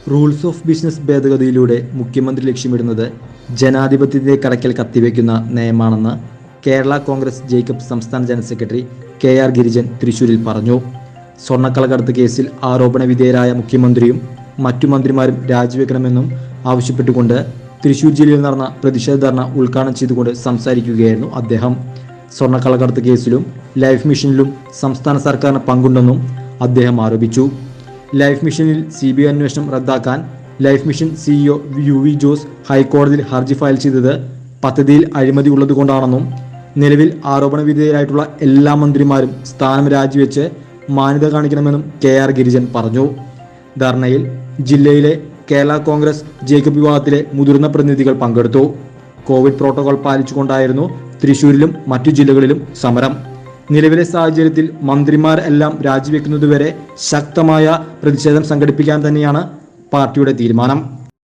Rules of business ഭേദഗതിയിലൂടെ മുഖ്യമന്ത്രി ലക്ഷ്യമിടുന്നത് ജനാധിപത്യത്തെ കടക്കൽ കത്തിവെക്കുന്ന നയമാണെന്ന് കേരള കോൺഗ്രസ് ജേക്കബ് സംസ്ഥാന ജനറൽ സെക്രട്ടറി KR ഗിരിജൻ തൃശൂരിൽ പറഞ്ഞു. സ്വർണ്ണക്കള്ളക്കടത്ത് കേസിൽ ആരോപണ വിധേയരായ മുഖ്യമന്ത്രിയും മറ്റു മന്ത്രിമാരും രാജിവെക്കണമെന്നും ആവശ്യപ്പെട്ടുകൊണ്ട് തൃശൂർ ജില്ലയിൽ നടന്ന പ്രതിഷേധ ധർണ ഉദ്ഘാടനം ചെയ്തുകൊണ്ട് സംസാരിക്കുകയായിരുന്നു അദ്ദേഹം. സ്വർണ്ണക്കള്ളക്കടത്ത് കേസിലും ലൈഫ് മിഷനിലും സംസ്ഥാന സർക്കാരിന് പങ്കുണ്ടെന്നും അദ്ദേഹം ആരോപിച്ചു. ലൈഫ് മിഷനിൽ CBI അന്വേഷണം റദ്ദാക്കാൻ life mission CEO UV Jose ഹൈക്കോടതിയിൽ ഹർജി ഫയൽ ചെയ്തത് പദ്ധതിയിൽ അഴിമതി ഉള്ളതുകൊണ്ടാണെന്നും നിലവിൽ ആരോപണ വിധേയരായിട്ടുള്ള എല്ലാ മന്ത്രിമാരും സ്ഥാനം രാജിവെച്ച് മാന്യത കാണിക്കണമെന്നും KR ഗിരിജൻ പറഞ്ഞു. ധർണയിൽ ജില്ലയിലെ കേരള കോൺഗ്രസ് ജേക്കബ് വിഭാഗത്തിലെ മുതിർന്ന പ്രതിനിധികൾ പങ്കെടുത്തു. കോവിഡ് പ്രോട്ടോകോൾ പാലിച്ചുകൊണ്ടായിരുന്നു തൃശൂരിലും മറ്റു ജില്ലകളിലും സമരം. നിലവിലെ സാഹചര്യത്തിൽ മന്ത്രിമാർ എല്ലാം രാജിവെക്കുന്നതുവരെ ശക്തമായ പ്രതിഷേധം സംഘടിപ്പിക്കാൻ തന്നെയാണ് പാർട്ടിയുടെ തീരുമാനം.